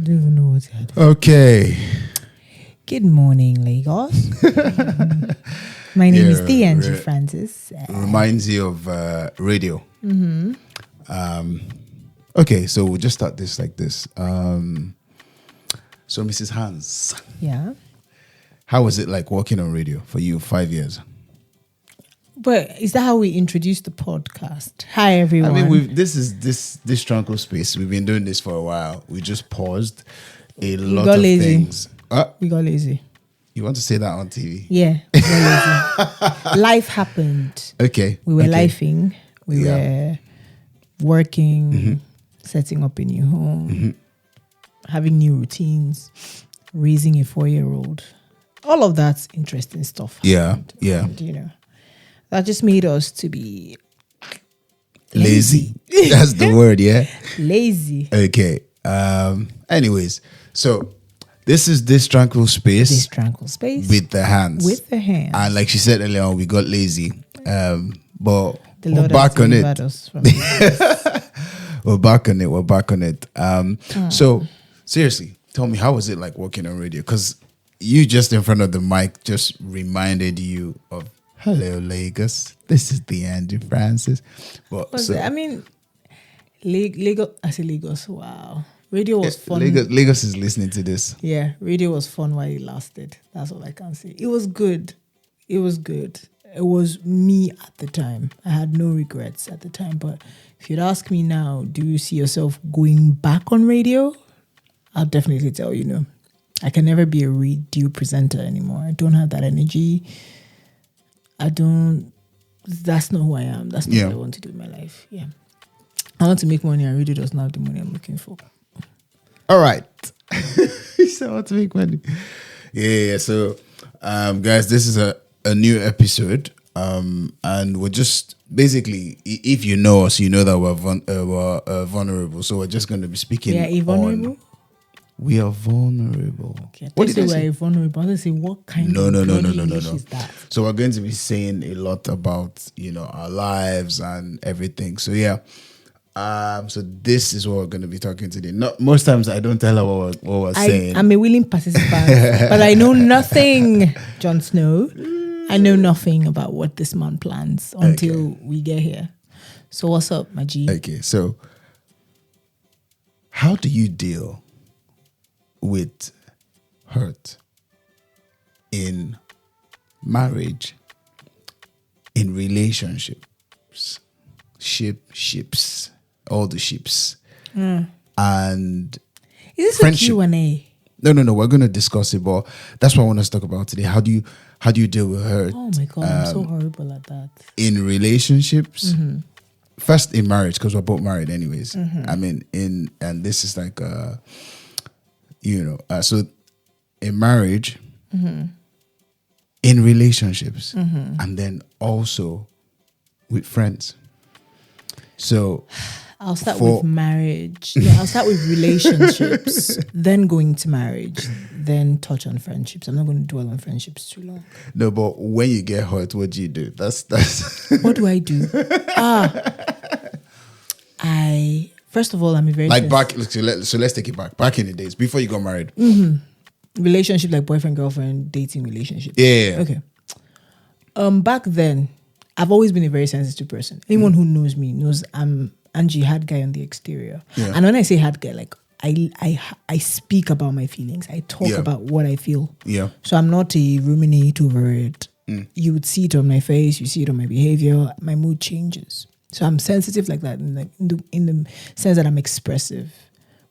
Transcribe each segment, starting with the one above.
don't even know what you're doing. Okay. Good morning, Lagos. My name is Angie Francis. Reminds you of radio. Okay, so we'll just start this like this. So, Mrs. Hans. Yeah. How was it like working on radio for you 5 years? But is that how we introduced the podcast? Hi, everyone. I mean, this is this tranquil space. We've been doing this for a while. We just paused a lot of things. We got lazy. You want to say that on TV? Yeah, we got lazy. Life happened. Okay. We were lifing. We were working, setting up a new home, having new routines, raising a 4-year-old. All of that's interesting stuff. Yeah. And, you know, that just made us to be lazy. That's the word, yeah? Lazy. Okay. Anyways, so this is this tranquil space. This tranquil space. With the hands. With the hands. And like she said earlier on, we got lazy. But we're Lord back on it. We're back on it. So seriously, tell me, how was it like working on radio? Because you just in front of the mic just reminded you of, hello, Lagos. This is the Andy Francis. But I mean, Lagos. I say Lagos. Wow, radio was fun. Lagos is listening to this. Yeah, radio was fun while it lasted. That's all I can say. It was good. It was me at the time. I had no regrets at the time. But if you'd ask me now, do you see yourself going back on radio? I'll definitely tell you no. I can never be a radio presenter anymore. I don't have that energy. That's not who I am. That's not what I want to do in my life. Yeah. I want to make money and radio does not have the money I'm looking for. All right. So I want to make money. Yeah. So, guys, this is a new episode. And we're just basically, if you know us, you know that we're vulnerable. So we're just going to be speaking. Yeah, vulnerable. We are vulnerable. Okay, what did I say? We're vulnerable. I say, what kind of English is that? So we're going to be saying a lot about, our lives and everything. So yeah. So this is what we're going to be talking today. Most times I don't tell her what we're saying. I'm a willing participant, but I know nothing, Jon Snow. I know nothing about what this man plans until we get here. So what's up, my G? Okay, so how do you deal with hurt in marriage, in relationships, ships, all the ships, and is this friendship? A Q&A? No. We're going to discuss it, but that's what I want us to talk about today. How do you deal with hurt? Oh my God, I'm so horrible at that. In relationships, first in marriage, because we're both married, anyways. I mean, and this is like so in marriage, in relationships, and then also with friends. So I'll start with marriage. No, I'll start with relationships, then going to marriage, then touch on friendships. I'm not going to dwell on friendships too long. No, but when you get hurt, what do you do? That's What do I do? First of all, I'm a very so let's take it back. Back in the days before you got married, relationship like boyfriend girlfriend dating relationship. Yeah. Okay. Back then, I've always been a very sensitive person. Anyone who knows me knows I'm Angie hard guy on the exterior. Yeah. And when I say hard guy, like I speak about my feelings. I talk about what I feel. Yeah. So I'm not a ruminate over it. You would see it on my face. You see it on my behavior. My mood changes. So I'm sensitive like that in the sense that I'm expressive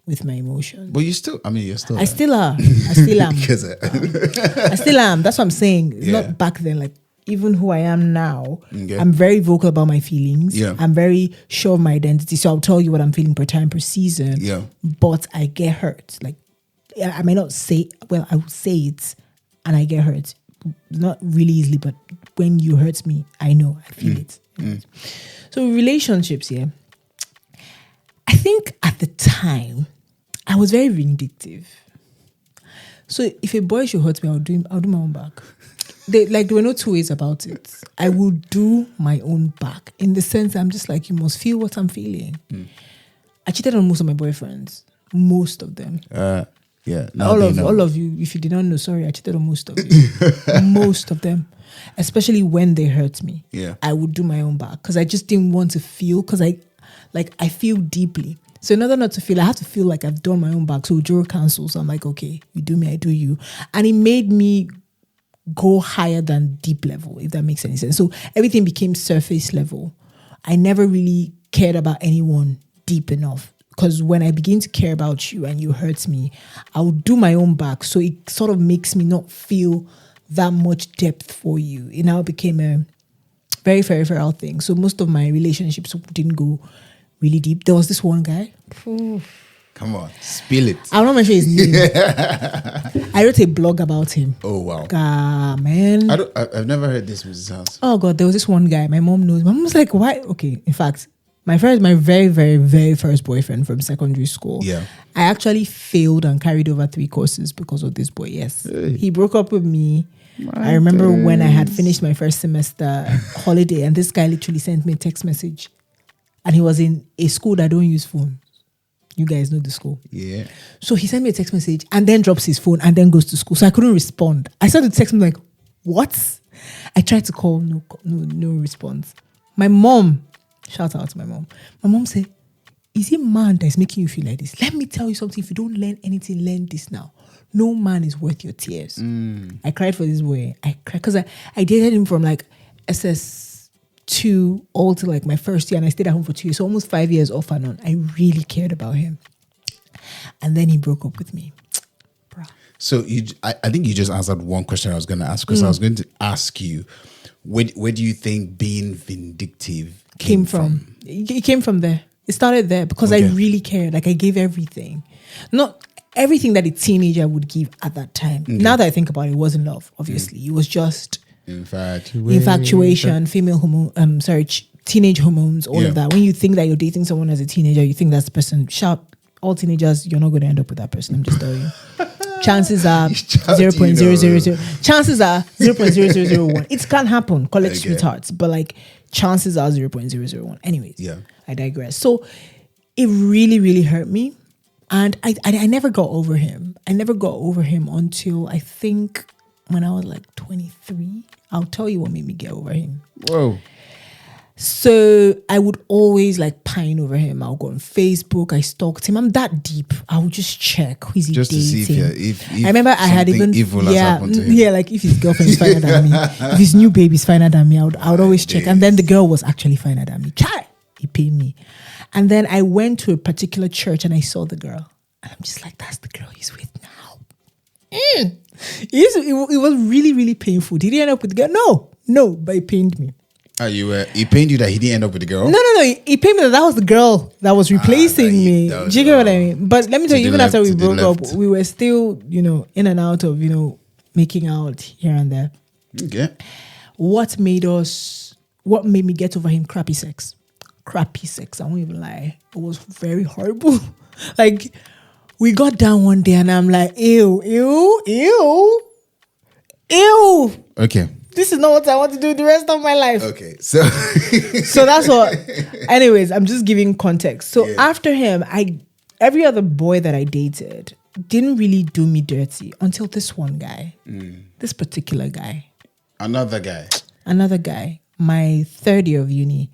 with my emotions. But you're still I still am. I still am. That's what I'm saying. It's not back then. Like even who I am now, I'm very vocal about my feelings. Yeah. I'm very sure of my identity. So I'll tell you what I'm feeling per time, per season. Yeah. But I get hurt. Like I may not say, I would say it and I get hurt. Not really easily, but when you hurt me, I know, I feel it. So relationships, I think at the time, I was very vindictive. So if a boy should hurt me, I'll do my own back. There were no two ways about it. I will do my own back in the sense I'm just like, you must feel what I'm feeling. I cheated on most of my boyfriends. Most of them. Yeah. All of you, if you did not know, sorry, I cheated on most of you. Most of them. Especially when they hurt me. Yeah. I would do my own back. Because I just didn't want to feel, because I feel deeply. So in order not to feel, I have to feel like I've done my own back. So Juro cancels. So I'm like, okay, you do me, I do you. And it made me go higher than deep level, if that makes any sense. So everything became surface level. I never really cared about anyone deep enough. Because when I begin to care about you and you hurt me, I'll do my own back. So it sort of makes me not feel that much depth for you. It now became a very peripheral thing. So most of my relationships didn't go really deep. There was this one guy. Come on, spill it. I'm not mentioning his name. I wrote a blog about him. Oh, wow. God, man. I've never heard this Mrs. House. Oh, God, there was this one guy. My mom knows. My mom was like, why? Okay, in fact, my very, very, very first boyfriend from secondary school. Yeah. I actually failed and carried over 3 courses because of this boy, yes. Hey. He broke up with me. I remember when I had finished my first semester holiday and this guy literally sent me a text message. And he was in a school that don't use phone. You guys know the school. Yeah. So he sent me a text message and then drops his phone and then goes to school. So I couldn't respond. I started to text him like, what? I tried to call, no response. My mom, shout out to my mom. My mom said, is it man that is making you feel like this? Let me tell you something. If you don't learn anything, learn this now. No man is worth your tears. I cried for this boy. I cried because I dated him from like SS2 all to like my first year, and I stayed at home for 2 years. So almost 5 years off and on. I really cared about him. And then he broke up with me. Bruh. So I think you just answered one question I was going to ask, because I was going to ask you, where do you think being vindictive came from? It came from there. It started there because I really cared. Like I gave everything. Not everything that a teenager would give at that time. Now that I think about it, it wasn't love, obviously. It was just infatuation, female hormone, teenage hormones, all of that. When you think that you're dating someone as a teenager, you think that's the person. All teenagers, you're not going to end up with that person. I'm just telling you. Chances are 0.000. Chances are 0.0001. It can happen. College sweethearts, but like chances are 0.001. Anyways, I digress. So it really, really hurt me. And I never got over him. I never got over him until I think when I was like 23. I'll tell you what made me get over him. Whoa. So I would always like pine over him. I'll go on Facebook. I stalked him. I'm that deep. I would just check who is he just dating. To see if I remember I had even evil has happened to him. Yeah, like if his girlfriend is finer than me, if his new baby is finer than me, I would always check. And then the girl was actually finer than me. He paid me. And then I went to a particular church and I saw the girl. And I'm just like, that's the girl he's with now. It was really, really painful. Did he end up with the girl? No, but it pained me. He pained you that he didn't end up with the girl? No. He pained me that was the girl that was replacing me. Do you get what I mean? But let me tell you, even after we broke up, we were still, in and out of, making out here and there. Okay. What made me get over him? Crappy sex. I won't even lie. It was very horrible. Like, we got down one day and I'm like, ew. Okay. This is not what I want to do the rest of my life. Okay, so that's what. Anyways, I'm just giving context. So after him, every other boy that I dated didn't really do me dirty until this one guy, this particular guy. Another guy. My third year of uni,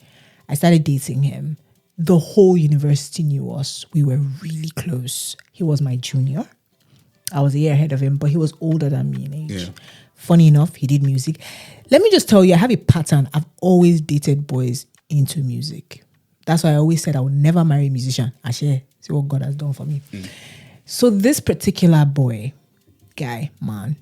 I started dating him. The whole university knew us. We were really close. He was my junior. I was a year ahead of him, but he was older than me in age. Yeah. Funny enough, he did music. Let me just tell you, I have a pattern. I've always dated boys into music. That's why I always said I would never marry a musician. I share. See what God has done for me. So this particular man,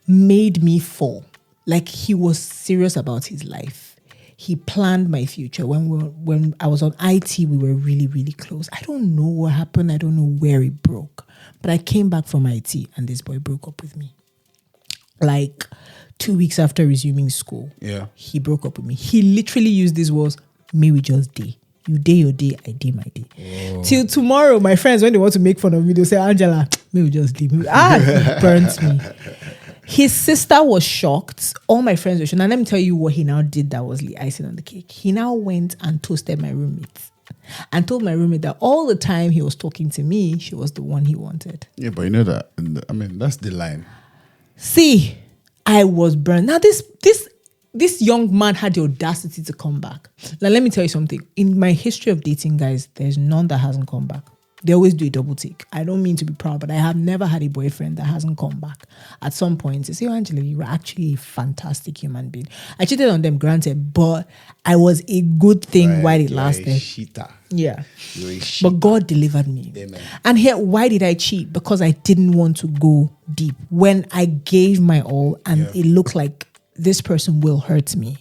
made me fall. Like he was serious about his life. He planned my future. When I was on IT, we were really, really close. I don't know what happened. I don't know where it broke. But I came back from IT and this boy broke up with me. Like 2 weeks after resuming school, he broke up with me. He literally used these words, may we just day. You day your day, I day my day. Oh. Till tomorrow, my friends, when they want to make fun of me, they'll say, Angela, may we just day. He burnt me. His sister was shocked. All my friends were shocked. And let me tell you what he now did that was the icing on the cake. He now went and toasted my roommates. and told my roommate that all the time he was talking to me, she was the one he wanted. Yeah, but you know that, I mean, that's the line. See, I was burned. Now, this young man had the audacity to come back. Now, let me tell you something. In my history of dating, guys, there's none that hasn't come back. They always do a double take. I don't mean to be proud, but I have never had a boyfriend that hasn't come back. At some point, they say, oh, Angela, you were actually a fantastic human being. I cheated on them, granted, but I was a good thing while it lasted. Yeah. But God delivered me. Amen. And here, why did I cheat? Because I didn't want to go deep. When I gave my all and it looked like this person will hurt me.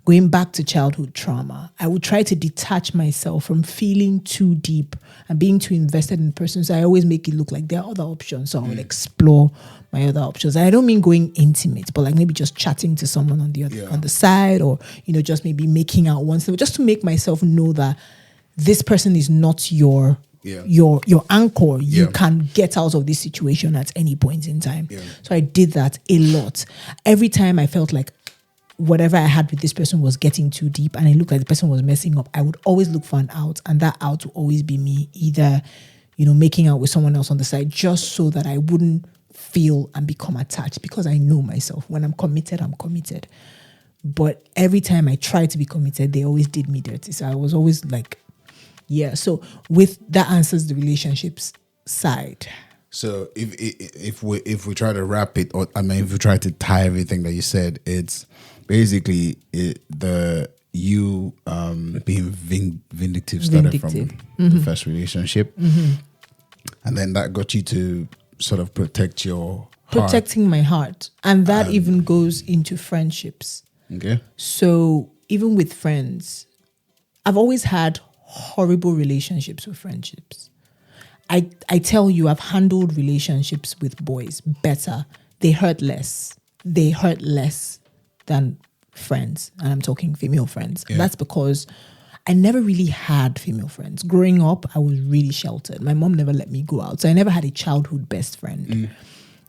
Going back to childhood trauma, I would try to detach myself from feeling too deep and being too invested in persons. I always make it look like there are other options. So I will explore my other options. And I don't mean going intimate, but like maybe just chatting to someone on the other on the side, or just maybe making out once, just to make myself know that this person is not your anchor. You can get out of this situation at any point in time. So I did that a lot. Every time I felt like whatever I had with this person was getting too deep and it looked like the person was messing up, I would always look for an out, and that out would always be me either making out with someone else on the side, just so that I wouldn't feel and become attached, because I know myself. When I'm committed, I'm committed. But every time I tried to be committed, they always did me dirty. So I was always like, so with that answers the relationships side. So if we try to wrap it, or if we try to tie everything that you said, it's basically being vindictive started from the first relationship, and then that got you to sort of protecting my heart, and that even goes into friendships. Okay. So even with friends, I've always had horrible relationships with friendships. I tell you, I've handled relationships with boys better. They hurt less. They hurt less than friends. And I'm talking female friends. Yeah. That's because I never really had female friends. Growing up, I was really sheltered. My mom never let me go out. So I never had a childhood best friend.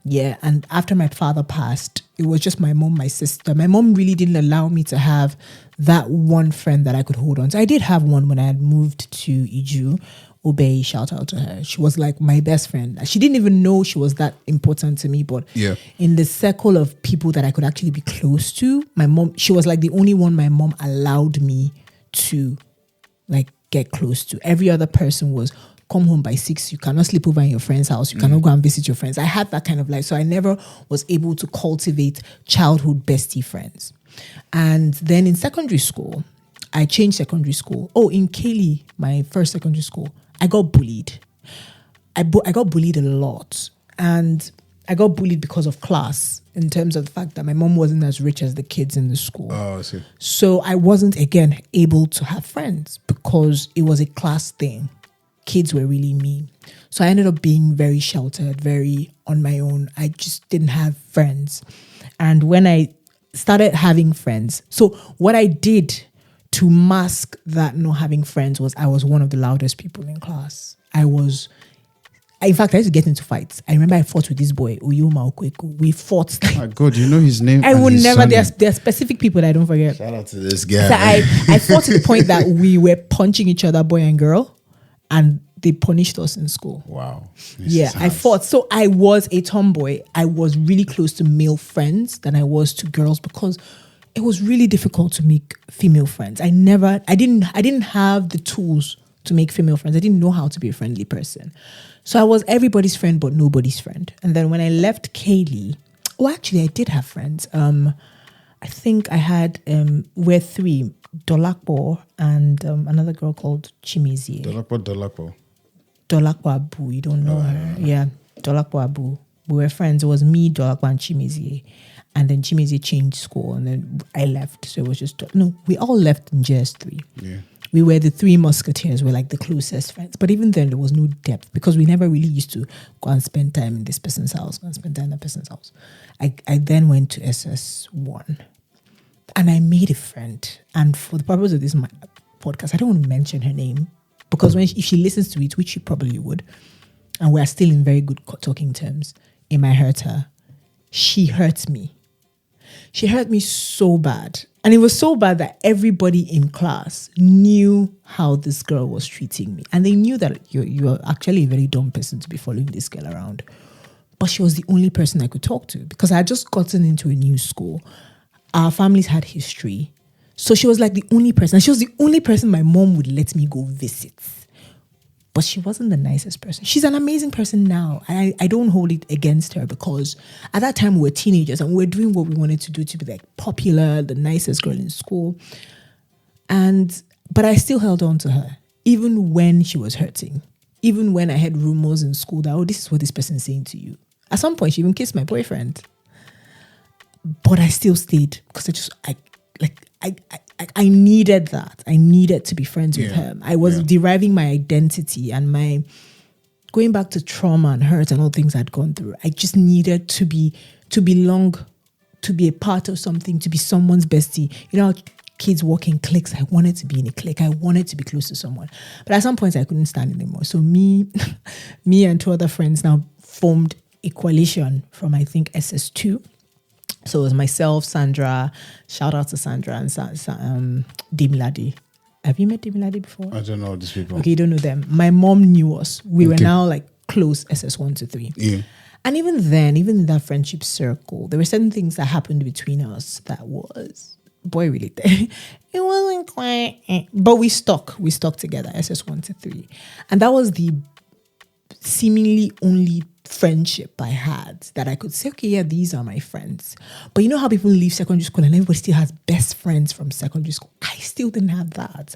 Yeah, and after my father passed, it was just my mom, my sister. My mom really didn't allow me to have that one friend that I could hold on to. I did have one when I had moved to Iju. Obey, shout out to her. She was like my best friend. She didn't even know she was that important to me, but in the circle of people that I could actually be close to, my mom, she was like the only one my mom allowed me to like get close to. Every other person was come home by 6. You cannot sleep over in your friend's house. You cannot go and visit your friends. I had that kind of life. So I never was able to cultivate childhood bestie friends. And then in secondary school, I changed secondary school. Oh, in Kaylee, my first secondary school, I got bullied. I got bullied a lot. And I got bullied because of class, in terms of the fact that my mom wasn't as rich as the kids in the school. Oh, I see. So I wasn't, again, able to have friends because it was a class thing. Kids were really mean. So I ended up being very sheltered, very on my own. I just didn't have friends. And when I started having friends, so what I did to mask that not having friends was I was one of the loudest people in class. In fact, I used to get into fights. I remember I fought with this boy, Uyoma Okweko. We fought. Oh my God, you know his name? I would never, there are specific people that I don't forget. Shout out to this guy. So I fought to the point that we were punching each other, boy and girl, and they punished us in school. Wow. I fought. So I was a tomboy. I was really close to male friends than I was to girls because it was really difficult to make female friends. I didn't have the tools to make female friends. I didn't know how to be a friendly person. So I was everybody's friend, but nobody's friend. And then when I left Kaylee, actually I did have friends. I think I had, we're 3, Dolakpo and another girl called Chimizie. Dolakpo Abu, you don't know her. Yeah, Dolakpo Abu. We were friends. It was me, Dolakpo, and Chimizie. And then Chimizie changed school, and then I left. So it was just, we all left in JS3. Yeah. We were the 3 musketeers, we're like the closest friends. But even then, there was no depth because we never really used to go and spend time in this person's house, go and spend time in that person's house. I then went to SS1 and I made a friend. And for the purpose of this podcast, I don't want to mention her name because if she listens to it, which she probably would, and we're still in very good talking terms, it might hurt her. She hurt me. She hurt me so bad. And it was so bad that everybody in class knew how this girl was treating me. And they knew that you're actually a very dumb person to be following this girl around. But she was the only person I could talk to because I had just gotten into a new school. Our families had history. So she was like the only person. And she was the only person my mom would let me go visit. But she wasn't the nicest person. She's an amazing person now. I don't hold it against her because at that time we were teenagers and we were doing what we wanted to do to be like popular, the nicest girl in school. But I still held on to her, even when she was hurting. Even when I heard rumors in school that, oh, this is what this person is saying to you. At some point, she even kissed my boyfriend. But I still stayed because I needed that. I needed to be friends with her. I was deriving my identity and my going back to trauma and hurt and all things I'd gone through. I just needed to belong, to be a part of something, to be someone's bestie. You know how kids walk in cliques? I wanted to be in a clique. I wanted to be close to someone. But at some points I couldn't stand anymore. So me and two other friends now formed a coalition from I think SS2. So it was myself, Sandra, shout out to Sandra and Demilade. Have you met Demilade before? I don't know these people. Okay, you don't know them. My mom knew us. We were now like close SS1 to 3. Yeah. And even then, even in that friendship circle, there were certain things that happened between us that was, boy, really, it wasn't quite, but we stuck together, SS1 to 3. And that was the seemingly only friendship I had that I could say, okay, yeah, these are my friends. But you know how people leave secondary school and everybody still has best friends from secondary school? I still didn't have that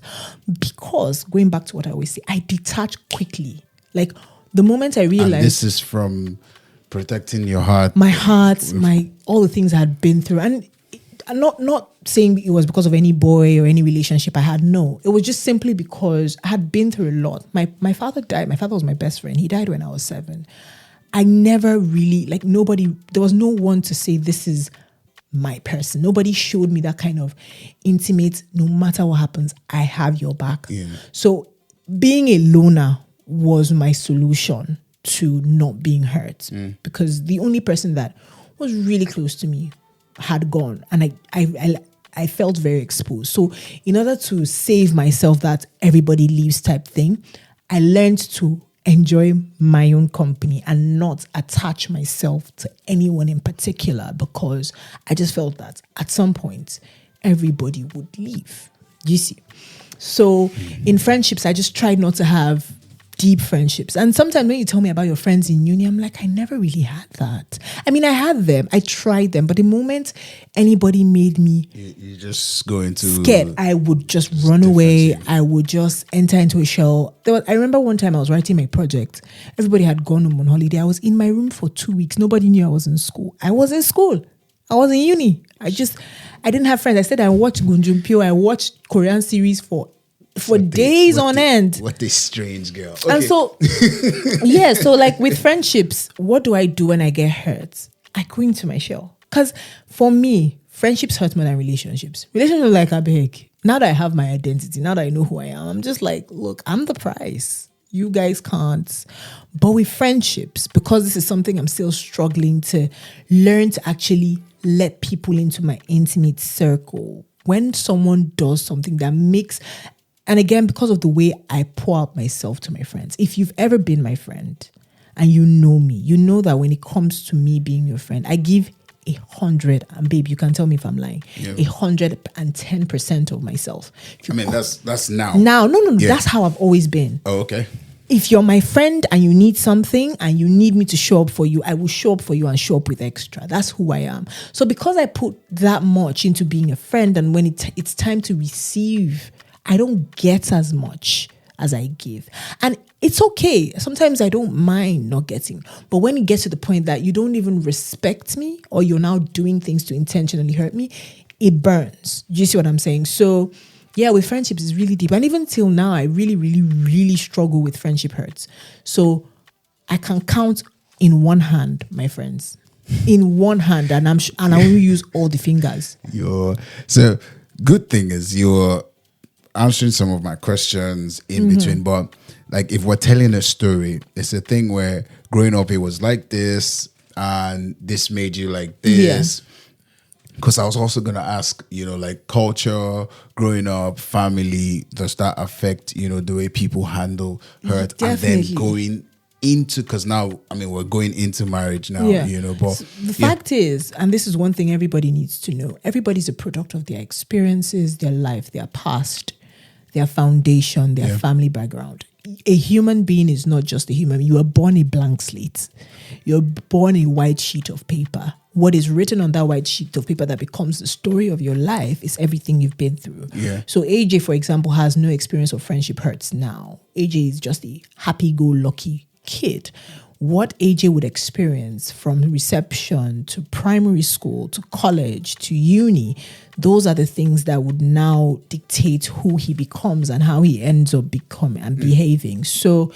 because, going back to what I always say, I detach quickly. Like the moment I realized... And this is from protecting your heart. My heart, all the things I had been through. And not saying it was because of any boy or any relationship I had. No, it was just simply because I had been through a lot. My father died. My father was my best friend. He died when I was 7. I never really, like nobody, there was no one to say this is my person. Nobody showed me that kind of intimate, no matter what happens, I have your back. Yeah. So being a loner was my solution to not being hurt because the only person that was really close to me had gone and I felt very exposed. So in order to save myself that everybody leaves type thing, I learned to enjoy my own company and not attach myself to anyone in particular because I just felt that at some point everybody would leave. You see? So in friendships, I just tried not to have deep friendships. And sometimes when you tell me about your friends in uni, I'm like, I never really had that. I mean, I had them, I tried them, but the moment anybody made me you just go into scared, I would just run away. I would just enter into a shell. I remember one time I was writing my project. Everybody had gone home on holiday. I was in my room for 2 weeks. Nobody knew I was in school. I was in school. I was in uni. I didn't have friends. I said I watched Gunjumpio. I watched Korean series for days on end. What a strange girl. Okay. And so, yeah, so like with friendships, what do I do when I get hurt? I go into my shell. Because for me, friendships hurt more than relationships. Relationships are like a big. Now that I have my identity, now that I know who I am, I'm just like, look, I'm the prize. You guys can't. But with friendships, because this is something I'm still struggling to learn to actually let people into my intimate circle. When someone does something that makes... And again, because of the way I pour out myself to my friends, if you've ever been my friend and you know me, you know that when it comes to me being your friend, I give 100, and babe, you can tell me if I'm lying, 110% of myself. I mean, that's now. Now, no, that's how I've always been. Oh, okay. If you're my friend and you need something and you need me to show up for you, I will show up for you and show up with extra. That's who I am. So because I put that much into being a friend, and when it's time to receive, I don't get as much as I give. And it's okay. Sometimes I don't mind not getting. But when it gets to the point that you don't even respect me or you're now doing things to intentionally hurt me, it burns. Do you see what I'm saying? So yeah, with friendships, it's really deep. And even till now, I really, really, really struggle with friendship hurts. So I can count in one hand, my friends. In one hand. And I only use all the fingers. So good thing is you're answering some of my questions in between, but like if we're telling a story, it's a thing where growing up it was like this and this made you like this. because I was also gonna ask, like culture, growing up, family, does that affect, the way people handle hurt? Definitely. And then going into, because now, we're going into marriage now, but so the fact is, and this is one thing everybody needs to know, everybody's a product of their experiences, their life, their past, their foundation, their family background. A human being is not just a human. You are born a blank slate. You're born a white sheet of paper. What is written on that white sheet of paper that becomes the story of your life is everything you've been through. Yeah. So AJ, for example, has no experience of friendship hurts now. AJ is just a happy-go-lucky kid. What AJ would experience from reception to primary school to college to uni, those are the things that would now dictate who he becomes and how he ends up becoming and behaving. So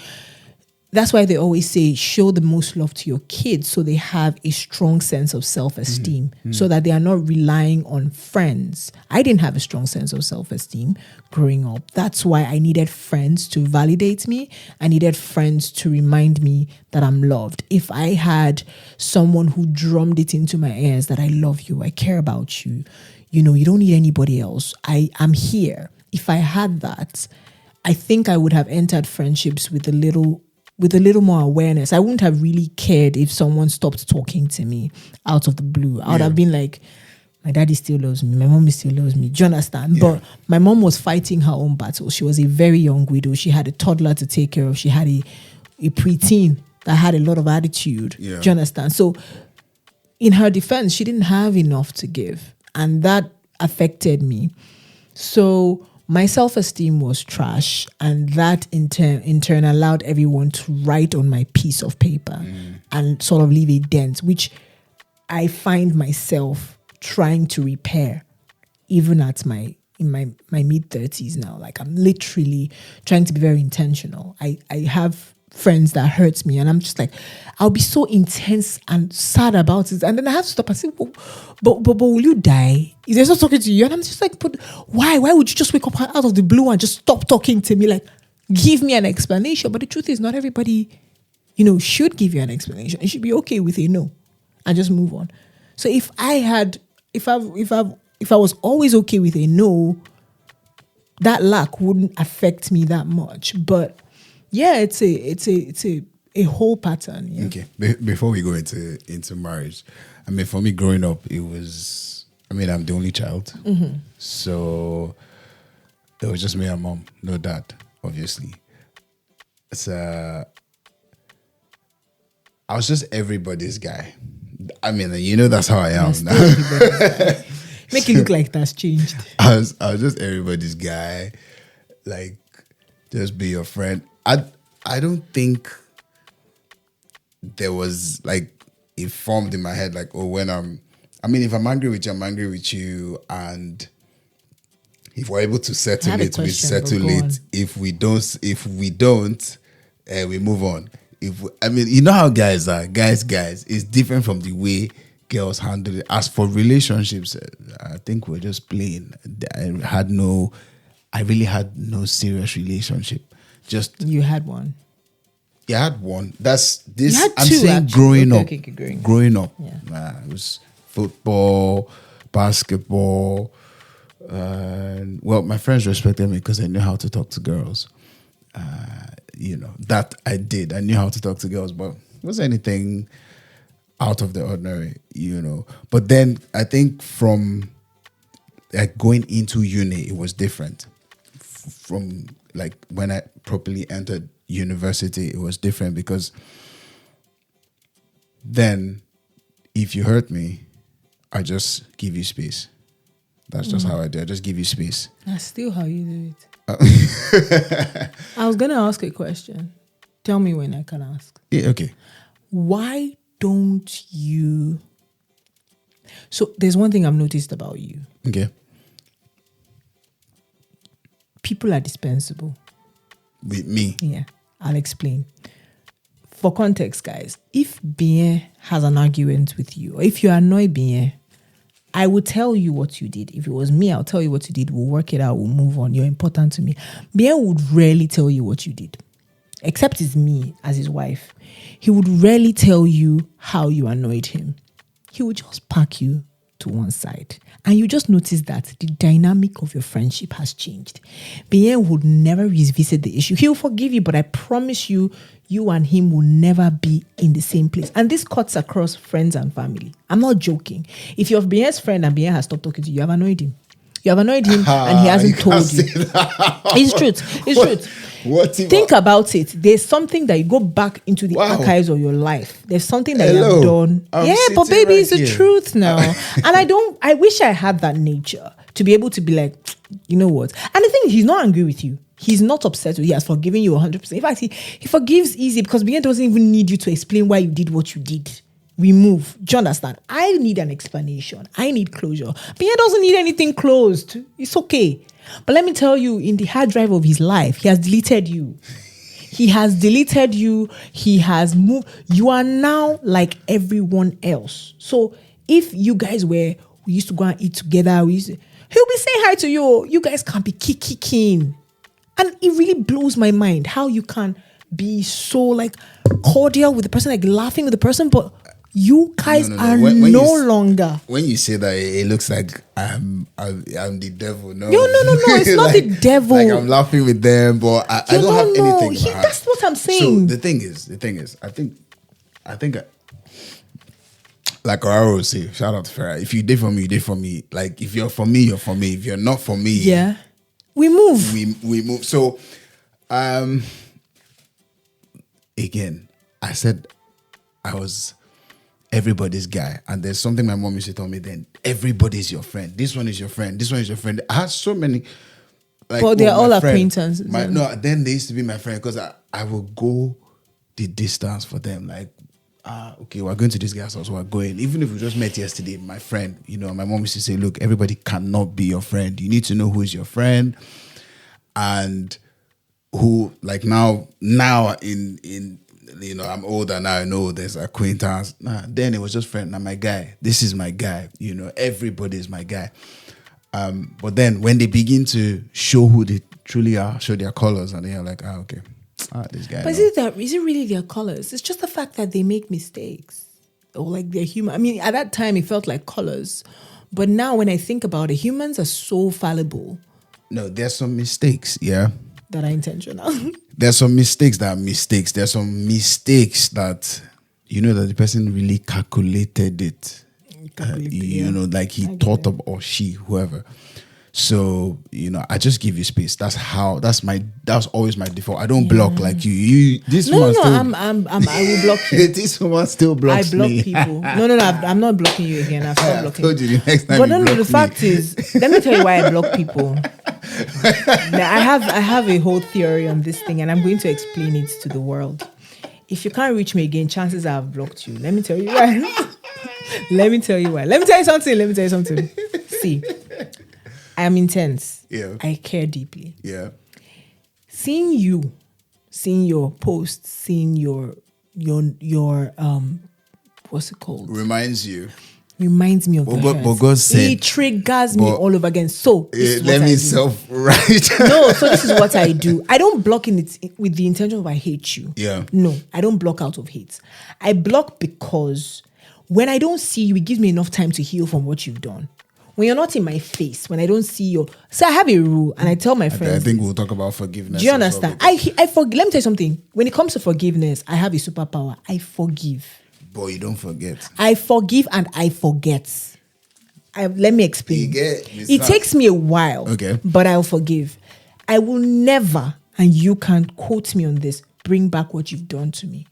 that's why they always say, show the most love to your kids so they have a strong sense of self-esteem, so that they are not relying on friends. I didn't have a strong sense of self-esteem growing up. That's why I needed friends to validate me. I needed friends to remind me that I'm loved. If I had someone who drummed it into my ears that I love you, I care about you, you don't need anybody else. I'm here. If I had that, I think I would have entered friendships with a little more awareness. I wouldn't have really cared if someone stopped talking to me out of the blue. I would have been like, my daddy still loves me. My mom still loves me. Do you understand? Yeah. But my mom was fighting her own battle. She was a very young widow. She had a toddler to take care of. She had a preteen that had a lot of attitude. Yeah. Do you understand? So in her defense, she didn't have enough to give. And that affected me. So my self-esteem was trash, and that in turn allowed everyone to write on my piece of paper and sort of leave a dent, which I find myself trying to repair even in my mid-30s now. Like, I'm literally trying to be very intentional. I have friends that hurts me, and I'm just like, I'll be so intense and sad about it, and then I have to stop and say, but will you die? They're not talking to you, and I'm just like, but why would you just wake up out of the blue and just stop talking to me? Like, give me an explanation. But the truth is, not everybody should give you an explanation. You should be okay with a no and just move on. So if I was always okay with a no, that lack wouldn't affect me that much. But yeah, it's a whole pattern. Yeah. Okay. Before we go into marriage, for me growing up, it was, I'm the only child. Mm-hmm. So it was just me and mom, no dad, obviously. So I was just everybody's guy. That's how I am now. Make it look like that's changed. I was just everybody's guy. Like, just be your friend. I don't think there was like it formed in my head like, oh, when if I'm angry with you, I'm angry with you, and if we're able to settle it, we settle it. If we don't, we move on. How guys are. Guys, it's different from the way girls handle it. As for relationships, I think we're just playing. I really had no serious relationship. Just you had one. Yeah, I had one. That's this. You had I'm two, saying actually. growing up. Yeah. It was football, basketball, and my friends respected me because I knew how to talk to girls. That I did. I knew how to talk to girls, but it wasn't anything out of the ordinary. But then I think from like going into uni, it was different. From like when I properly entered university, it was different because then if you hurt me, I just give you space. That's just how I do. I just give you space. That's still how you do it. I was going to ask a question. Tell me when I can ask. Yeah, okay. Why don't you... So there's one thing I've noticed about you. Okay. People are dispensable. With me? Yeah, I'll explain. For context, guys, if Bien has an argument with you, or if you annoy Bien, I will tell you what you did. If it was me, I'll tell you what you did. We'll work it out. We'll move on. You're important to me. Bien would rarely tell you what you did, except it's me as his wife. He would rarely tell you how you annoyed him. He would just pack you to one side and you just notice that the dynamic of your friendship has changed, Bien would never revisit the issue. He'll forgive you, but I promise you, you and him will never be in the same place. And this cuts across friends and family. I'm not joking. If you're Bien's friend and Bien has stopped talking to you, you have annoyed him. You have annoyed him and he hasn't told you. It's truth. It's truth. Think about it. There's something that you go back into the archives of your life. There's something that you have done. But baby, it's the truth now. And I wish I had that nature to be able to be like, you know what? And the thing is, he's not angry with you. He's not upset with you. He has forgiven you 100%. In fact, he forgives easy because Bien doesn't even need you to explain why you did what you did. We move. Do you understand? I need an explanation. I need closure. Bien doesn't need anything closed. It's okay. But let me tell you, in the hard drive of his life, he has deleted you. He has deleted you. He has moved. You are now like everyone else. So if you guys we used to go and eat together, he'll be saying hi to you. You guys can be kicking. And it really blows my mind how you can be so like cordial with the person, like laughing with the person, but you guys are no longer. When you say that, it looks like I'm the devil. No, it's not the devil. Like I'm laughing with them, but I don't have anything. That's what I'm saying. So the thing is, I think, like Oraro would say, shout out to Farah. If you did for me, you did for me. Like if you're for me, you're for me. If you're not for me, we move. We move. So, again, I said I was everybody's guy, and there's something my mom used to tell me then. Everybody's your friend. This one is your friend. This one is your friend. I had so many. Like, but they're all acquaintances. Then they used to be my friend because I will go the distance for them. Like, okay, we're going to this guy's house. We're going. Even if we just met yesterday, my friend, my mom used to say, look, everybody cannot be your friend. You need to know who is your friend and who, like now in I'm older now. I know there's acquaintance. Then it was just friend. Now my guy. This is my guy. Everybody is my guy. But then when they begin to show who they truly are, show their colors, and they're like, okay, this guy. But is it really their colors? It's just the fact that they make mistakes, or like they're human. I mean, at that time it felt like colors, but now when I think about it, humans are so fallible. No, there's some mistakes. Yeah. That are intentional. There's some mistakes that are mistakes. There's some mistakes that, that the person really calculated it. Like he thought of, or she, whoever. So, I just give you space. That's always my default. I don't block like you. I will block you. This one still blocks me. I block people. No, I'm not blocking you again. I've stopped blocking. I told you the next time. But the fact is, let me tell you why I block people. Now, I have a whole theory on this thing, and I'm going to explain it to the world. If you can't reach me again, chances are I've blocked you. Let me tell you why. Let me tell you something. See, I am intense. Yeah. I care deeply. Yeah. Seeing your posts, seeing your what's it called? Reminds me of but God said, it triggers me all over again. So let me self-right. No, so this is what I do. I don't block with the intention of I hate you. Yeah. No, I don't block out of hate. I block because when I don't see you, it gives me enough time to heal from what you've done. When you're not in my face, when I don't see you, so I have a rule, and I tell my friends. I think we'll talk about forgiveness. Do you understand? I forgive. Let me tell you something. When it comes to forgiveness, I have a superpower. I forgive. But you don't forget. I forgive and I forget. Let me explain. It takes me a while, but I'll forgive. I will never, and you can quote me on this, bring back what you've done to me.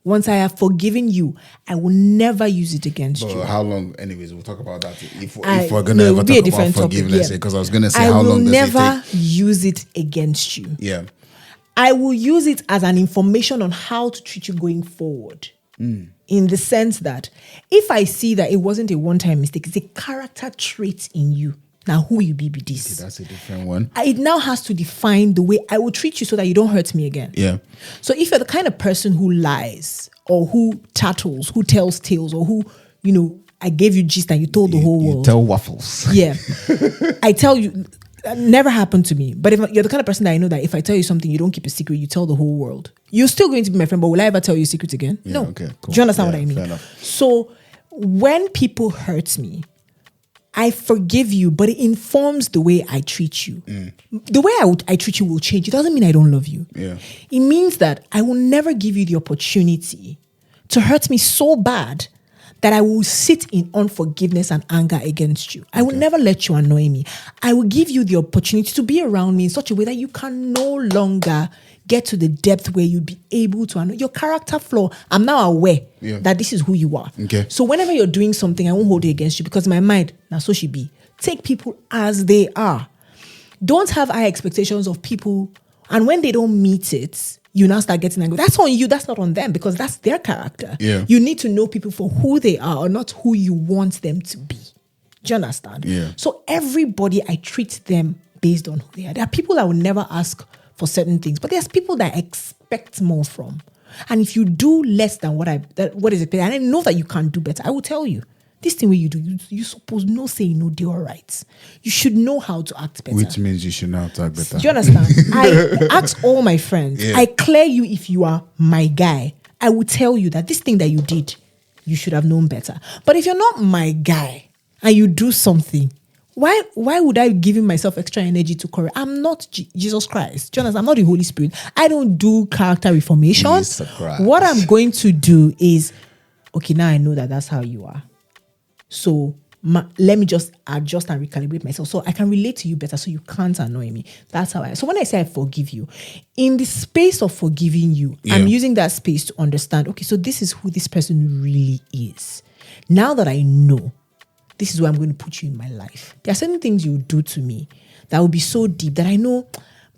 Once I have forgiven you, I will never use it against you. How long? Anyways, we'll talk about that if we're going to ever talk about forgiveness. Because I was going to say, how long does it take? I will never use it against you. Yeah. I will use it as an information on how to treat you going forward. In the sense that if I see that it wasn't a one-time mistake, it's a character trait in you. Now, who you be this? Okay, that's a different one. It now has to define the way I will treat you so that you don't hurt me again. Yeah. So if you're the kind of person who lies or who tattles, who tells tales, or who, I gave you gist and you told the whole world. You tell waffles. Yeah. I tell you, that never happened to me. But if you're the kind of person that I know that if I tell you something, you don't keep a secret, you tell the whole world. You're still going to be my friend, but will I ever tell you a secret again? Yeah, no. Okay, cool. Do you understand what I mean? So when people hurt me, I forgive you, but it informs the way I treat you. The way I treat you will change. It doesn't mean I don't love you. Yeah. It means that I will never give you the opportunity to hurt me so bad that I will sit in unforgiveness and anger against you. I will never let you annoy me. I will give you the opportunity to be around me in such a way that you can no longer get to the depth where you'd be able to annoy. Your character flaw, I'm now aware that this is who you are. Okay. So whenever you're doing something, I won't hold it against you because in my mind, now so she be. Take people as they are. Don't have high expectations of people. And when they don't meet it, you now start getting angry. That's on you. That's not on them because that's their character. Yeah. You need to know people for who they are or not who you want them to be. Do you understand? Yeah. So everybody, I treat them based on who they are. There are people that will never ask for certain things, but there's people that I expect more from. And if you do less than what is it, and I know that you can do better, I will tell you. This thing where you do, you suppose no say no, do all right. You should know how to act better. Which means you should know how to act better. Do you understand? I ask all my friends. I clear you if you are my guy. I will tell you that this thing that you did, you should have known better. But if you're not my guy and you do something, why would I be giving myself extra energy to correct? I'm not Jesus Christ. Do you understand? I'm not the Holy Spirit. I don't do character reformation. What I'm going to do is, okay, now I know that that's how you are. So let me just adjust and recalibrate myself so I can relate to you better so you can't annoy me. That's how So when I say I forgive you, in the space of forgiving you, I'm using that space to understand, okay, so this is who this person really is. Now that I know, this is where I'm going to put you in my life. There are certain things you do to me that will be so deep that I know,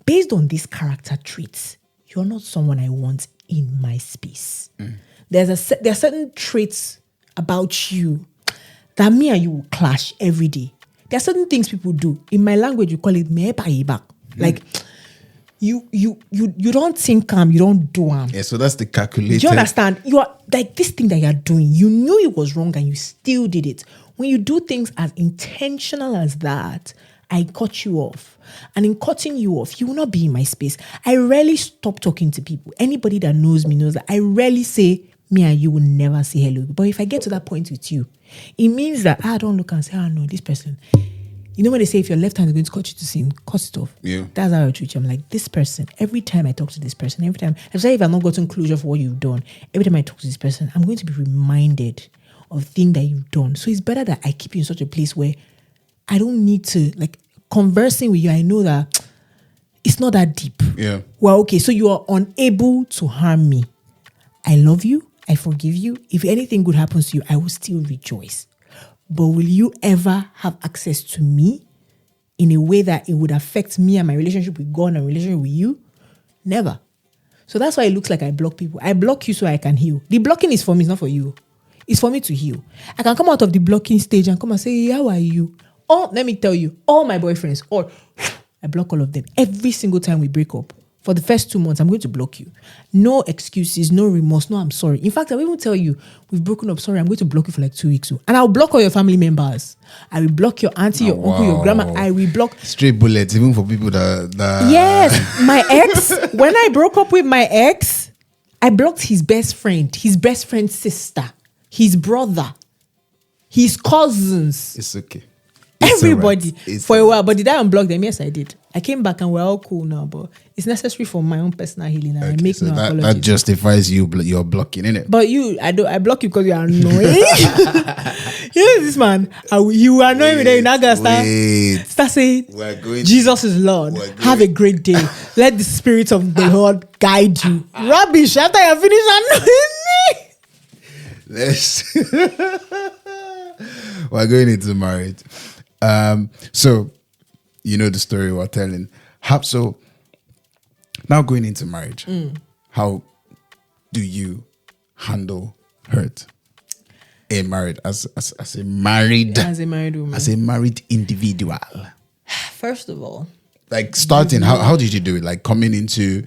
based on these character traits, you're not someone I want in my space. There are certain traits about you that me and you will clash every day. There are certain things people do. In my language, you call it me'eba. Like, you don't think calm, you don't do harm. Yeah, so that's the calculated. Do you understand? You are like this thing that you're doing. You knew it was wrong and you still did it. When you do things as intentional as that, I cut you off. And in cutting you off, you will not be in my space. I rarely stop talking to people. Anybody that knows me knows that I rarely say, me and you will never say hello. But if I get to that point with you, it means that I don't look and say, no, this person. You know when they say if your left hand is going to cut you to sin, cut it off. Yeah. That's how I treat you. I'm like, this person, every time I talk to this person, every time, especially if I've not gotten closure for what you've done, every time I talk to this person, I'm going to be reminded of things that you've done. So it's better that I keep you in such a place where I don't need to, like, conversing with you, I know that it's not that deep. Yeah. Well, okay, so you are unable to harm me. I love you. I forgive you. If anything good happens to you, I will still rejoice. But will you ever have access to me in a way that it would affect me and my relationship with God and relationship with you? Never. So that's why it looks like I block people. I block you so I can heal. The blocking is for me, it's not for you. It's for me to heal. I can come out of the blocking stage and come and say, hey, how are you? Or, let me tell you, all my boyfriends, or I block all of them. Every single time we break up, for the first 2 months, I'm going to block you. No excuses, no remorse, no I'm sorry. In fact, I will even tell you, we've broken up, sorry, I'm going to block you for like 2 weeks. And I'll block all your family members. I will block your auntie, your uncle, your grandma. I will block. Straight bullets, even for people that... Yes, my ex, when I broke up with my ex, I blocked his best friend's sister, his brother, his cousins. It's okay. Everybody for a while, but did I unblock them? Yes, I did. I came back and we're all cool now, but it's necessary for my own personal healing and I make no apologies. That justifies you your blocking, innit? But I block you because you are annoying. You know this man, you are annoying me, then you now gonna start saying, Jesus is Lord. Have a great day. Let the Spirit of the Lord guide you. Rubbish, after you finish annoying me. We're going into marriage. So, you know the story we're telling. So, now going into marriage, how do you handle hurt in marriage as a married woman, as a married individual? First of all, like starting, how did you do it? Like coming into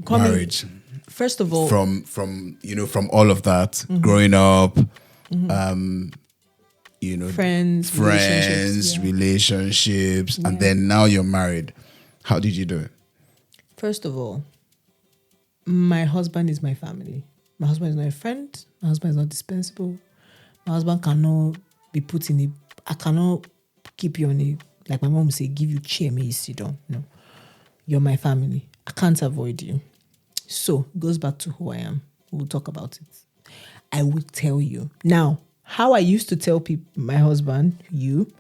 marriage. First of all, from all of that, growing up, friends, relationships, and then now you're married. How did you do it? First of all, my husband is my family. My husband is not a friend. My husband is not dispensable. My husband cannot be put in I cannot keep you on a, like my mom would say, give you chair, may you sit down. No. You're my family. I can't avoid you. So, it goes back to who I am. We'll talk about it. I will tell you. Now, how I used to tell people, my husband, you,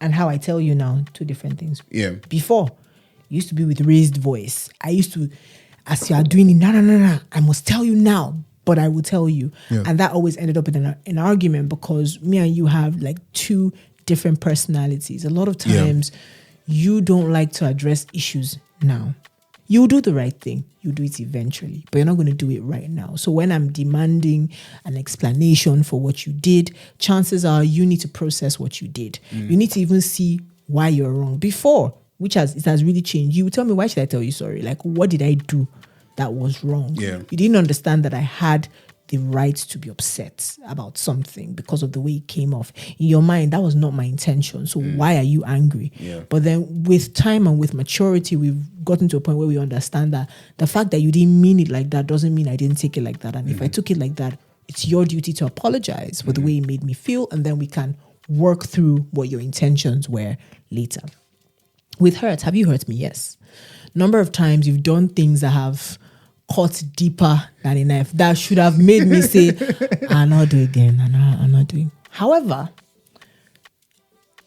and how I tell you now, two different things. Yeah. Before, it used to be with raised voice. I used to, as you are doing it, no, I must tell you now, but I will tell you. Yeah. And that always ended up in an argument because me and you have like two different personalities. A lot of times, you don't like to address issues now. You'll do the right thing. You'll do it eventually, but you're not going to do it right now. So when I'm demanding an explanation for what you did, chances are you need to process what you did. You need to even see why you're wrong. Before, it has really changed. You tell me, why should I tell you sorry? Like, what did I do that was wrong? Yeah. You didn't understand that I had the right to be upset about something because of the way it came off. In your mind, that was not my intention. So why are you angry? Yeah. But then with time and with maturity, we've gotten to a point where we understand that the fact that you didn't mean it like that doesn't mean I didn't take it like that. And if I took it like that, it's your duty to apologize for the way it made me feel. And then we can work through what your intentions were later. With hurt, have you hurt me? Yes. Number of times you've done things that have cut deeper than a knife. That should have made me say, I'll not do it again. I'm not doing. However,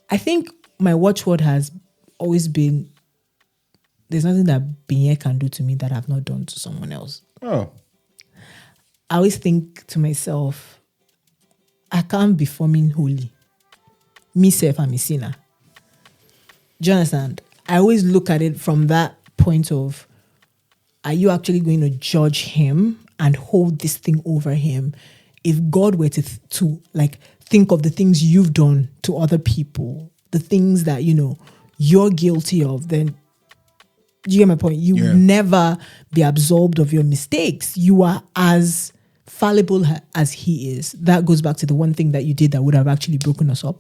I think my watchword has always been, there's nothing that Binye can do to me that I've not done to someone else. Oh. I always think to myself, I can't be forming holy. Myself, I'm a sinner. Do you understand? I always look at it from that point of, are you actually going to judge him and hold this thing over him? If God were to like think of the things you've done to other people, the things that, you're guilty of, then do you get my point? You will never be absolved of your mistakes. You are as fallible as he is. That goes back to the one thing that you did that would have actually broken us up.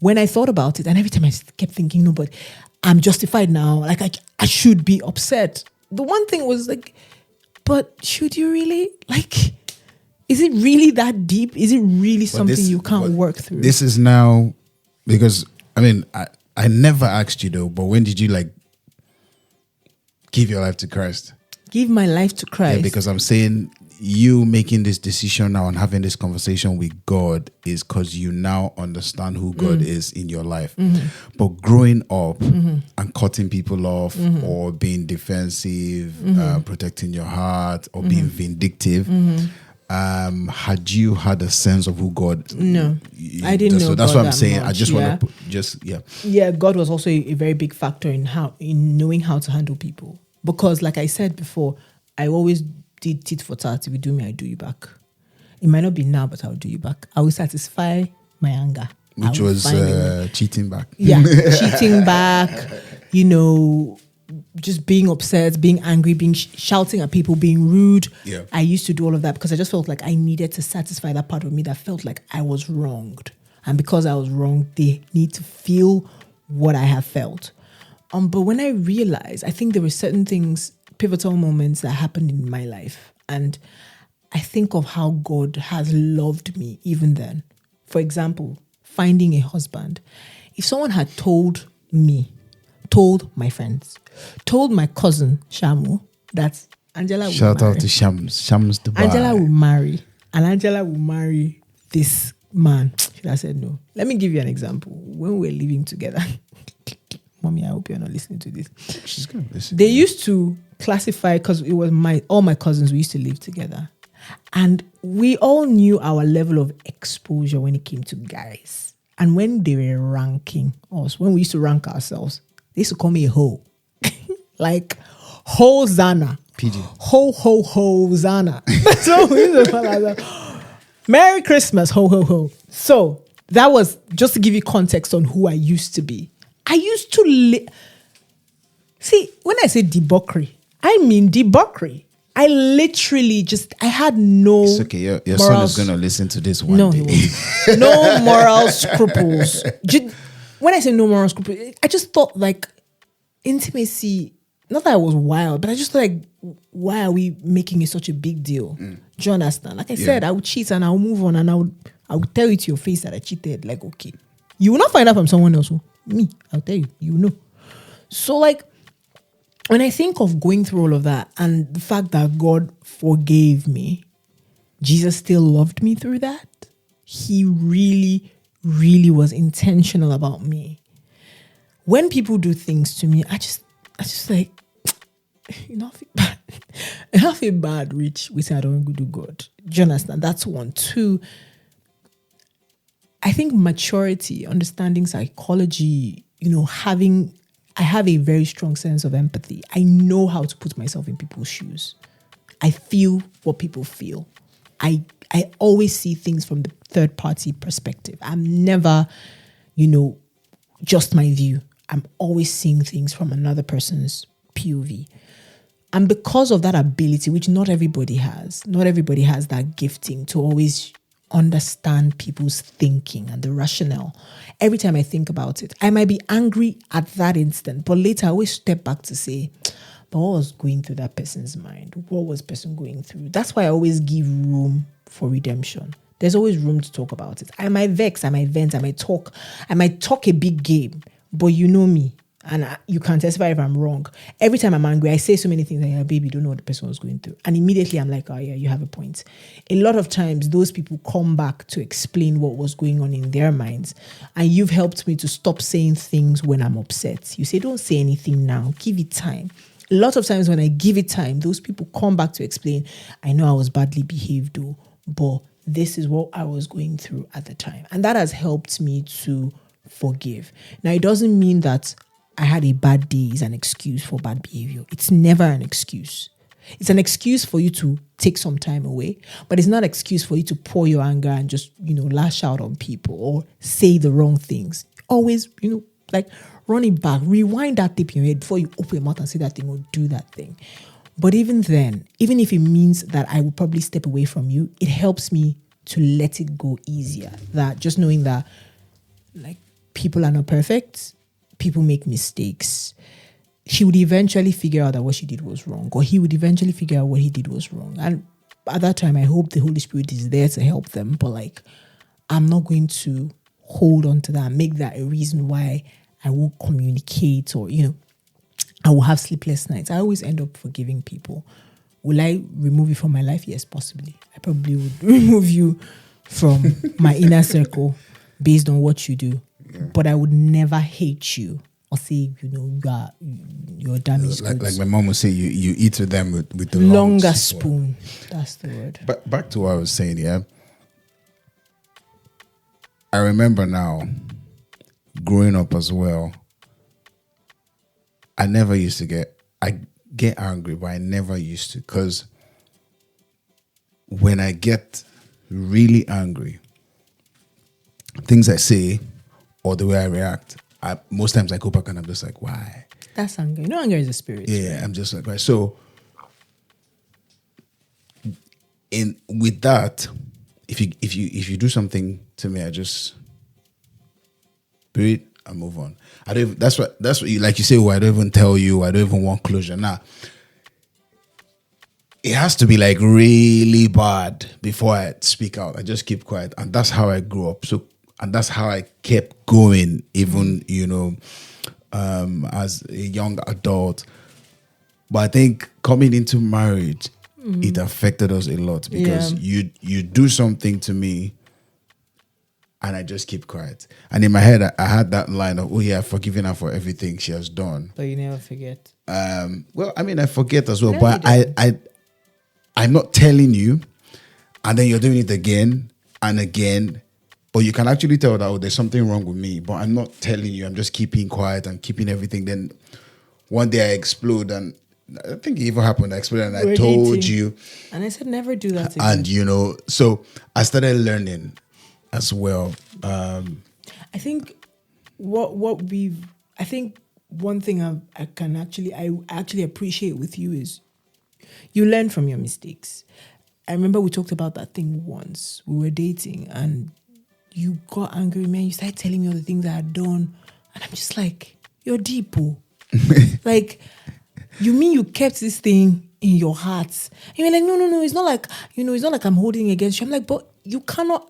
When I thought about it, and every time I kept thinking, no, but I'm justified now. Like I should be upset. The one thing was like, but should you really? Like, is it really that deep? Is it really something you can't work through? This is now, because, I never asked you though, but when did you like give your life to Christ? Give my life to Christ? Yeah, because I'm saying you making this decision now and having this conversation with God is because you now understand who God is in your life. But growing up and cutting people off or being defensive, protecting your heart or being vindictive, had you had a sense of who God? No, I didn't know. So that's God what I'm saying. much, I just want to Yeah, God was also a very big factor in knowing how to handle people. Because like I said before, I always did tit for tat. If you do me, I do you back. It might not be now, but I'll do you back. I will satisfy my anger. Which was cheating back. Yeah, cheating back, just being upset, being angry, shouting at people, being rude. Yeah. I used to do all of that because I just felt like I needed to satisfy that part of me that felt like I was wronged. And because I was wronged, they need to feel what I have felt. But when I realized, I think there were certain things, pivotal moments that happened in my life. And I think of how God has loved me even then. For example, finding a husband. If someone had told my friends, told my cousin Shamu that Angela will Shout marry. out to Shams Dubai. Angela will marry. And Angela will marry this man. Should I said no? Let me give you an example. When we were living together, Mommy, I hope you're not listening to this. She's going to listen. They used to classify, because it was all my cousins, we used to live together. And we all knew our level of exposure when it came to guys. And when they were ranking us, when we used to rank ourselves, they used to call me a hoe. Like, Hosanna. PG. Ho, Hosanna. That's what we used to call ourselves. Merry Christmas, ho, ho, ho. So, that was just to give you context on who I used to be. I used to see, when I say debauchery, I mean debauchery. I literally I had no. It's okay. Your son is going to listen to this one no, day. He won't. No moral scruples. When I say no moral scruples, I just thought like intimacy, not that I was wild, but I just thought like, why are we making it such a big deal? Do you understand? Like I said, I would cheat and I would move on and I would tell you to your face that I cheated. Like, okay. You will not find out from someone else. Me, I'll tell you, you know. So like, when I think of going through all of that and the fact that God forgave me, Jesus still loved me through that. He really, really was intentional about me. When people do things to me, I just like, you know, I feel bad, Rich. We say I don't do God. Do you understand? That's one. Two, I think maturity, understanding psychology, you know, I have a very strong sense of empathy. I know how to put myself in people's shoes. I feel what people feel. I always see things from the third party perspective. I'm never, you know, just my view. I'm always seeing things from another person's POV. And because of that ability, which not everybody has that gifting to always understand people's thinking and the rationale. Every time I think about it, I might be angry at that instant, but later I always step back to say, but what was going through that person's mind? What was the person going through? That's why I always give room for redemption. There's always room to talk about it. I might vex, I might vent, I might talk a big game, but you know me. And you can testify if I'm wrong. Every time I'm angry, I say so many things like, baby, you don't know what the person was going through. And immediately I'm like, oh yeah, you have a point. A lot of times, those people come back to explain what was going on in their minds. And you've helped me to stop saying things when I'm upset. You say, don't say anything now. Give it time. A lot of times when I give it time, those people come back to explain, I know I was badly behaved though, but this is what I was going through at the time. And that has helped me to forgive. Now, it doesn't mean that I had a bad day is an excuse for bad behavior. It's never an excuse. It's an excuse for you to take some time away, but it's not an excuse for you to pour your anger and just, you know, lash out on people or say the wrong things. Always, you know, like run it back, rewind that tip in your head before you open your mouth and say that thing or do that thing. But even then, even if it means that I will probably step away from you, it helps me to let it go easier. That just knowing that like people are not perfect. People make mistakes. She would eventually figure out that what she did was wrong, or he would eventually figure out what he did was wrong. And at that time, I hope the Holy Spirit is there to help them. But like, I'm not going to hold on to that and make that a reason why I won't communicate or, you know, I will have sleepless nights. I always end up forgiving people. Will I remove you from my life? Yes, possibly. I probably would remove you from my inner circle based on what you do. Yeah. But I would never hate you or say, you know, you're damaged. Like my mom would say, you eat with them with the longer spoon. That's the word. But back to what I was saying, yeah. I remember now, growing up as well, I never used to get angry, but I never used to. Because when I get really angry, things I say or the way I react, most times I go back and I'm just like, why? That's anger. You know, anger is a spirit. Yeah, right? I'm just like, right. So, with that, if you do something to me, I just breathe and move on. That's what you like. You say, I don't even tell you. I don't even want closure. Nah, it has to be like really bad before I speak out. I just keep quiet, and that's how I grew up. So. And that's how I kept going, even, you know, as a young adult. But I think coming into marriage, it affected us a lot because you do something to me and I just keep quiet. And in my head, I had that line of, oh yeah, I've forgiven her for everything she has done. But you never forget. Well, I mean, I forget as well, no, but I'm not telling you, and then you're doing it again and again. Or you can actually tell that, there's something wrong with me, but I'm not telling you. I'm just keeping quiet and keeping everything. Then one day I explode, and I think it even happened. I exploded, and I told you. And I said, never do that again. And, you know, so I started learning as well. I think I think one thing I actually appreciate with you is you learn from your mistakes. I remember we talked about that thing once. We were dating, and you got angry, man. You started telling me all the things I had done. And I'm just like, you're deep, oh. Like, you mean you kept this thing in your heart? And you're like, no. It's not like, it's not like I'm holding it against you. I'm like, but you cannot,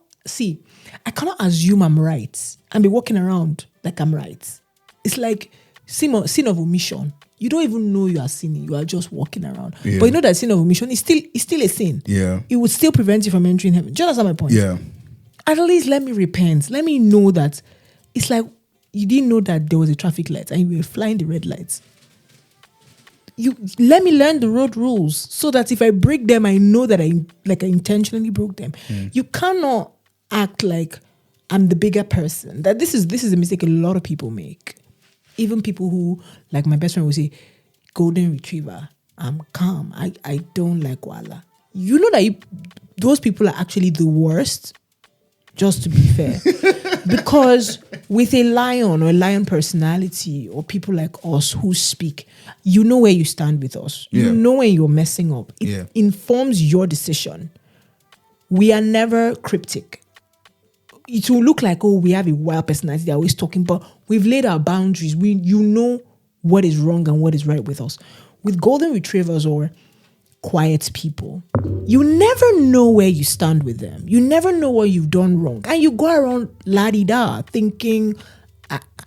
I cannot assume I'm right and be walking around like I'm right. It's like sin of omission. You don't even know you are sinning. You are just walking around. Yeah. But you know that sin of omission is still a sin. Yeah. It would still prevent you from entering heaven. Do you understand my point? Yeah. At least let me repent. Let me know that it's like you didn't know that there was a traffic light and you were flying the red lights. You let me learn the road rules so that if I break them, I know that I intentionally broke them. You cannot act like I'm the bigger person. That this is a mistake a lot of people make. Even people who, like my best friend will say, golden retriever, I'm calm. I don't like wala. You know that those people are actually the worst, just to be fair. Because with a lion or a lion personality or people like us who speak, you know where you stand with us. Yeah. You know when you're messing up. It informs your decision. We are never cryptic. It will look like, we have a wild personality, they're always talking, but we've laid our boundaries. You know what is wrong and what is right with us. With golden retrievers or quiet people, you never know where you stand with them. You never know what you've done wrong. And you go around la-di-da thinking,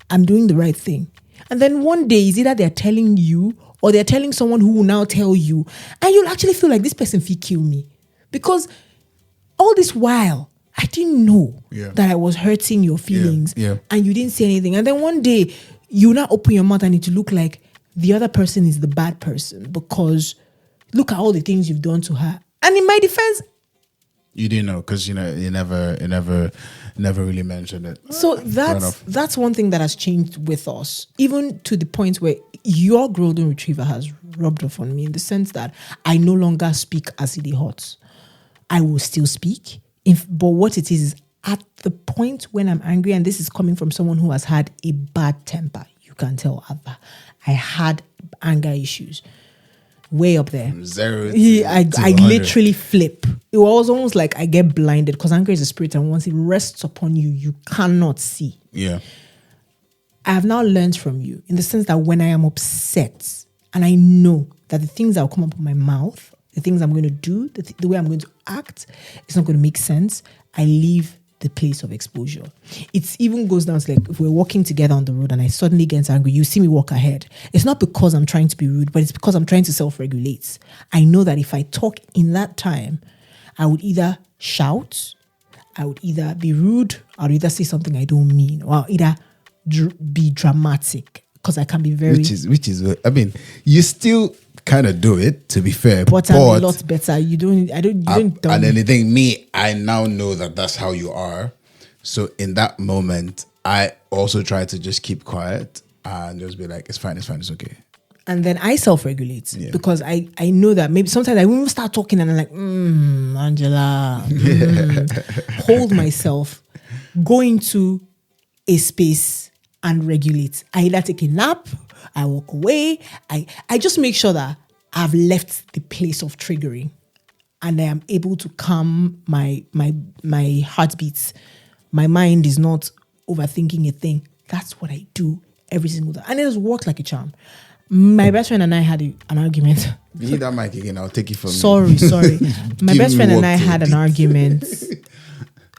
I'm doing the right thing. And then one day, it's either they're telling you or they're telling someone who will now tell you. And you'll actually feel like this person will kill me. Because all this while, I didn't know that I was hurting your feelings and you didn't say anything. And then one day, you now open your mouth and it will look like the other person is the bad person because look at all the things you've done to her. And in my defense, you didn't know because you never really mentioned it. So that's one thing that has changed with us, even to the point where your golden retriever has rubbed off on me in the sense that I no longer speak as it hurts. I will still speak. But what it is at the point when I'm angry, and this is coming from someone who has had a bad temper, you can tell I had anger issues way up there. I literally flip. It was almost like I get blinded because anger is a spirit, and once it rests upon you, you cannot see. Yeah. I have now learned from you in the sense that when I am upset and I know that the things that will come up with my mouth, the things I'm going to do, the way I'm going to act, it's not going to make sense. I leave the place of exposure. It even goes down to like if we're walking together on the road and I suddenly get angry, you see me walk ahead. It's not because I'm trying to be rude, but it's because I'm trying to self-regulate. I know that if I talk in that time, I would either shout, I would either be rude, I would either say something I don't mean, or I'll either be dramatic because I can be very... Which is, I mean, you still kind of do it, to be fair. But I'm a lot better. You don't. And anything, I now know that that's how you are. So in that moment, I also try to just keep quiet and just be like, it's fine, it's okay. And then I self-regulate because I know that maybe sometimes I will start talking and I'm like, Angela, hold myself, go into a space and regulate. I either take a nap, I walk away. I just make sure that I've left the place of triggering and I am able to calm my heartbeats. My mind is not overthinking a thing. That's what I do every single day. And it has worked like a charm. My best friend and I had an argument. You need that mic again, I'll take it from you. Sorry. My best friend and I had an argument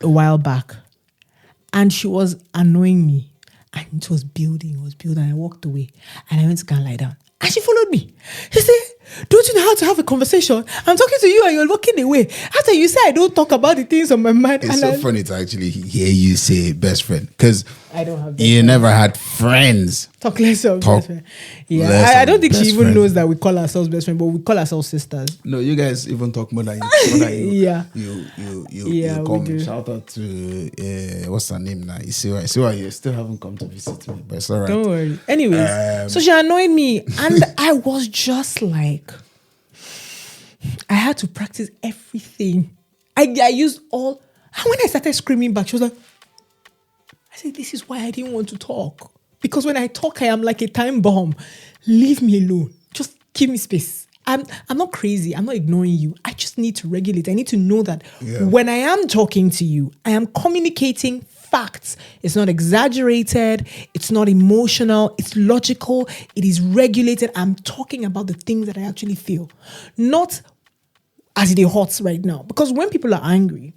a while back. And she was annoying me. And it was building. I walked away. And I went to go and lie down. And she followed me. She said, don't you know how to have a conversation? I'm talking to you and you're walking away. After you say I don't talk about the things on my mind. It's so funny to actually hear you say best friend. Because I don't have you never had friends. Talk less of best friend. Yeah, I don't think she even knows that we call ourselves best friend, but we call ourselves sisters. No, you guys even talk more than you. Yeah. You come. We do. Shout out to what's her name now? You see why you still haven't come to visit me, but it's all right. Don't worry. Anyways, so she annoyed me, and I was just like, I had to practice everything. I used all, and when I started screaming back, she was like, I said, this is why I didn't want to talk. Because when I talk, I am like a time bomb. Leave me alone. Just give me space. I'm not crazy. I'm not ignoring you. I just need to regulate. I need to know that when I am talking to you, I am communicating facts. It's not exaggerated. It's not emotional. It's logical. It is regulated. I'm talking about the things that I actually feel. Not as it hurts right now. Because when people are angry,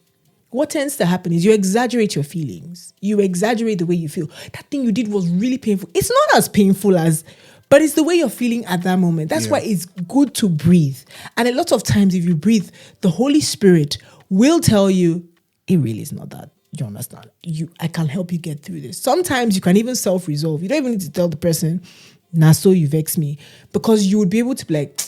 what tends to happen is you exaggerate your feelings. You exaggerate the way you feel. That thing you did was really painful. It's not as painful as, but it's the way you're feeling at that moment. That's why it's good to breathe. And a lot of times if you breathe, the Holy Spirit will tell you, it really is not that. You understand? I can help you get through this. Sometimes you can even self-resolve. You don't even need to tell the person, nah, so you vex me. Because you would be able to be like,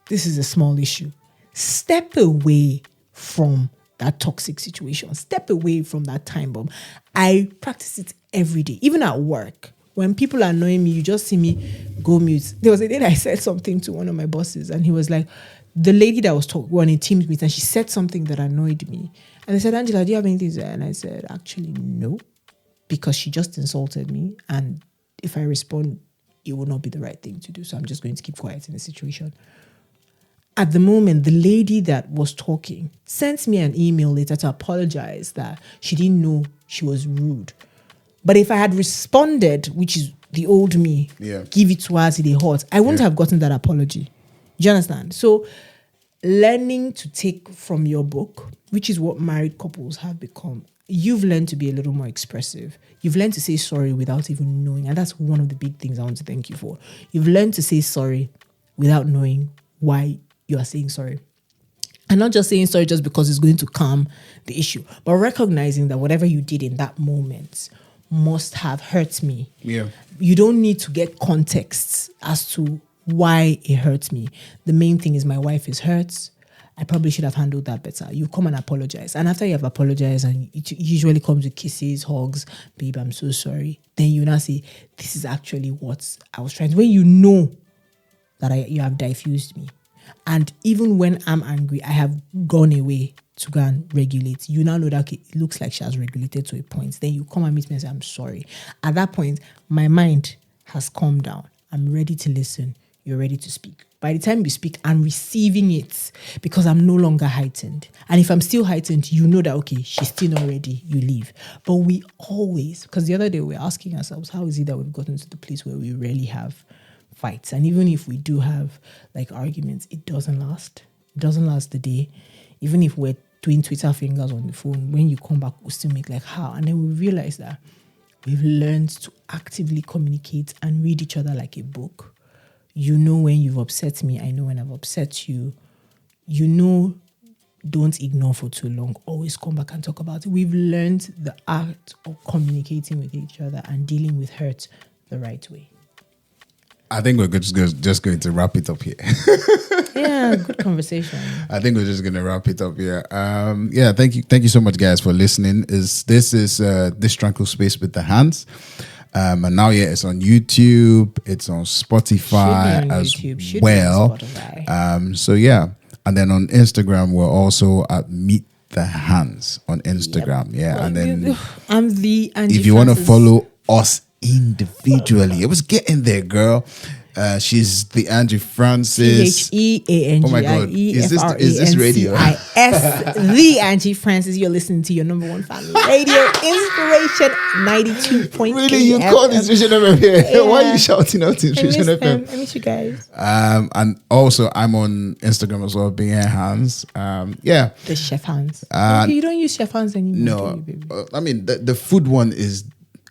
this is a small issue. Step away from that toxic situation. Step away from that time bomb. I practice it every day, even at work. When people are annoying me, you just see me go mute. There was a day that I said something to one of my bosses, and he was like, the lady that was talking on a Teams meeting, and she said something that annoyed me. And I said, Angela, do you have anything to say? And I said, actually, no, because she just insulted me. And if I respond, it will not be the right thing to do. So I'm just going to keep quiet in the situation. At the moment, the lady that was talking sent me an email later to apologize that she didn't know she was rude. But if I had responded, which is the old me, give it to her to the heart, I wouldn't have gotten that apology. Do you understand? So learning to take from your book, which is what married couples have become, you've learned to be a little more expressive. You've learned to say sorry without even knowing. And that's one of the big things I want to thank you for. You've learned to say sorry without knowing why you are saying sorry. And not just saying sorry just because it's going to calm the issue, but recognizing that whatever you did in that moment must have hurt me. Yeah. You don't need to get contexts as to why it hurts me. The main thing is my wife is hurt. I probably should have handled that better. You come and apologize. And after you have apologized, and it usually comes with kisses, hugs, babe, I'm so sorry. Then you now say, this is actually what I was trying to. When you know that you have diffused me. And even when I'm angry, I have gone away to go and regulate. You now know that okay, it looks like she has regulated to a point. Then you come and meet me and say, I'm sorry. At that point, my mind has calmed down. I'm ready to listen. You're ready to speak. By the time you speak, I'm receiving it because I'm no longer heightened. And if I'm still heightened, you know that, okay, she's still not ready, you leave. But we always, because the other day we were asking ourselves, how is it that we've gotten to the place where we rarely have fights? And even if we do have like arguments, it doesn't last. It doesn't last the day. Even if we're doing Twitter fingers on the phone, when you come back, we'll still make like how? And then we realize that we've learned to actively communicate and read each other like a book. You know when you've upset me, I know when I've upset you. You know, don't ignore for too long. Always come back and talk about it. We've learned the art of communicating with each other and dealing with hurt the right way. I think we're just going to wrap it up here. Yeah, good conversation. I think we're just going to wrap it up here. Thank you so much, guys, for listening. This is This Tranquil Space with the Hands. And now, it's on YouTube, it's on Spotify as well. And then on Instagram, we're also at Meet the Hands on Instagram. Yep. Yeah, and then I'm the Angie if you want to follow us individually, it was getting there, girl. She's the Angie Francis. THEANGIE. Oh my God. Is this radio? The Angie Francis. You're listening to your number one family radio, Inspiration 92.8. Really? You call Inspiration FM here? Yeah. Why are you shouting out Inspiration FM? I miss you guys. And also, I'm on Instagram as well, being Hands. The Chef Hands. Okay, you don't use Chef Hands anymore. No. I mean, the food one is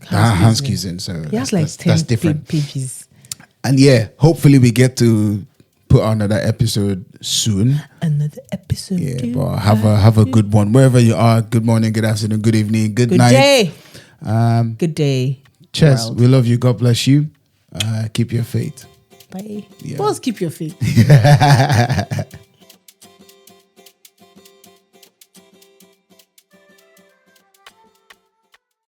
Hans Cuisine. So it has like 10 that's different pages. And hopefully we get to put on another episode soon. Another episode. Yeah, but have a good one. Wherever you are, good morning, good afternoon, good evening, good night. Day. Good day. Cheers. We love you. God bless you. Keep your faith. Bye. Yeah. Keep your faith.